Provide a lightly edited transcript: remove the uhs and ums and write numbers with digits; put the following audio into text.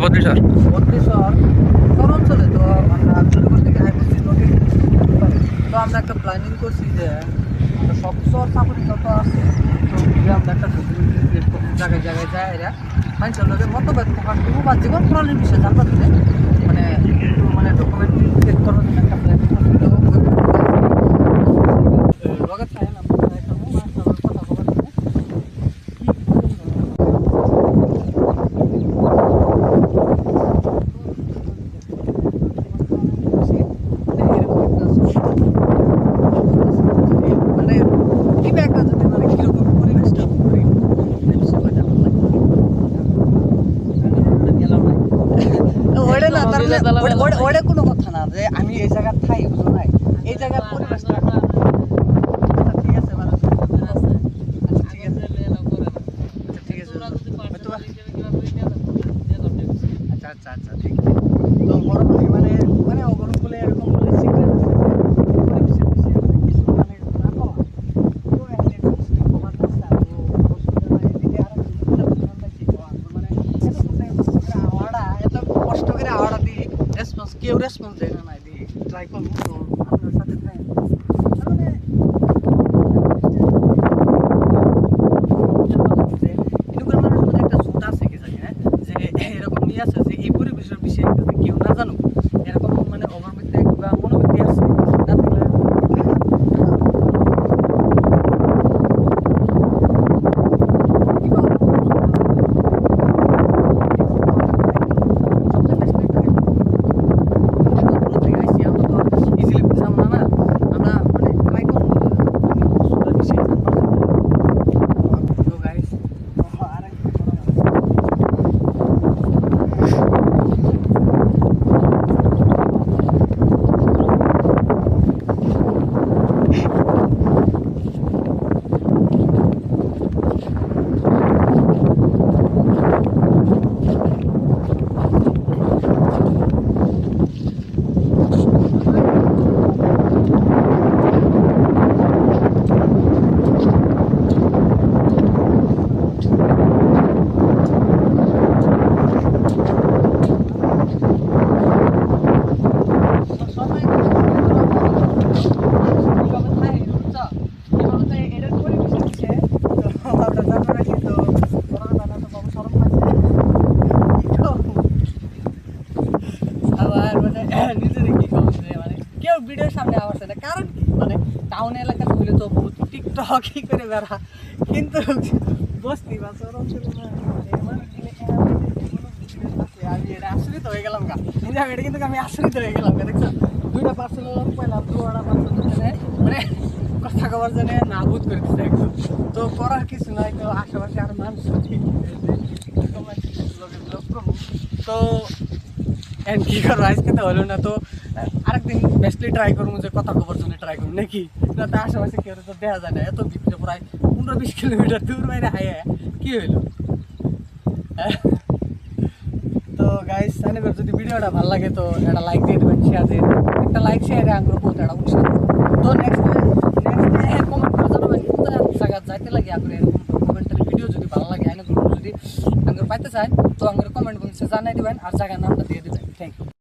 বদ্রেশ্বর বদ্রেশ্বর কোন অঞ্চলে? তো আমরা আগ্রহ থেকে আইবছি নদী। তো আমরা একটা প্ল্যানিং করছি যে আমরা সব শহর সাপোর্ট যত আছে তো যে আমরা একটা ডকুমেন্টারি ক্রিয়েট করতে জায়গায় জায়গায় যায় এরা মানুষের লোকে মতভেদ প্রকাশ করবো বা জীবন প্রণালীর বিষয়ে জানতে দিলে মানে একটু মানে ডকুমেন্টারি ক্রিয়েট করার জন্য একটা প্ল্যানিং করছি। তো লগে চাই না একটা কথা বলার জন্য মানে কি ব্যাগটা যদি মানে কিরকম পরিবেশটা করি ওটা না তার মানে ওটা কোনো কথা না যে আমি এই জায়গার থাই বুঝো নাই এই জায়গার পরিবেশটা ঠিক আছে মানে ঠিক আছে ঠিক আছে আচ্ছা আচ্ছা আচ্ছা ঠিক আছে তো বড় মানে মানে ওগুলো বলে এরকম বলে সিক্রেট আছে পরিবেশের বিষয়ে কিছু মানে না পাওয়া তো একটা মিষ্টি খবর আছে তো অসুবিধা নাই এদিকে আর মানে এত কষ্ট করে আওয়াটা দিই রেসপন্স কেউ রেসপন্স দেয় না নাই দিই ট্রাই করবো তো আপনার সাথে ট্রাই মানে একটা জোট আছে কি জানি না যে এরকম নিয়ে আছে যে এই পরিবেশের বিষয়ে কেউ না জানুক এরকম মানে অগরবৃত্তি বা মনোবৃত্তি আছে না থাকলে কেউ ভিডিওর সামনে আসে না কারণ কি মানে টাউন এলাকা হইলে তো বহুত টিকটক কি করে বেড়া কিন্তু বস্তি বা শহর অঞ্চলে আমি এটা আশ্রিত হয়ে গেলাম গা এটা কিন্তু আমি আশ্রিত হয়ে গেলাম গা দেখছো দুইটা পার্সেল পাইলাম দুটা পার্সেল মানে কথা কবার জন্য নাবুদ করে দিচ্ছে একদম তো করার কিছু নাই তো আশেপাশে আর মানুষ তো এন্ড কি করবো আজকে তো হলো না তো আরেকদিন বেস্টলি ট্রাই করবো যে কথা খবর জন্য ট্রাই করবো নাকি যাতে আশেপাশে কেউ তো দেখা যায় না এত ভিতরে প্রায় 15-20 কিলোমিটার দূর বাইরে হাইয়া কি হইলো তো গাইস এবার যদি ভিডিওটা ভালো লাগে তো একটা লাইক দিয়ে দেবেন শেয়ার দিয়ে দেবেন একটা লাইক শেয়ার আঙ্গুর বলতে একটা উৎসাহ তো নেক্সট কমেন্ট করে জানাবেন কোথায় জায়গা যাইতে লাগে আঙ্গুর এরকম কমেন্টের ভিডিও যদি ভালো লাগে যদি আঙ্গুর পাইতে চান তো আঙ্গুর কমেন্ট বক্সে জানাই দেবেন আর জায়গার নামটা দিয়ে দেবেন থ্যাংক ইউ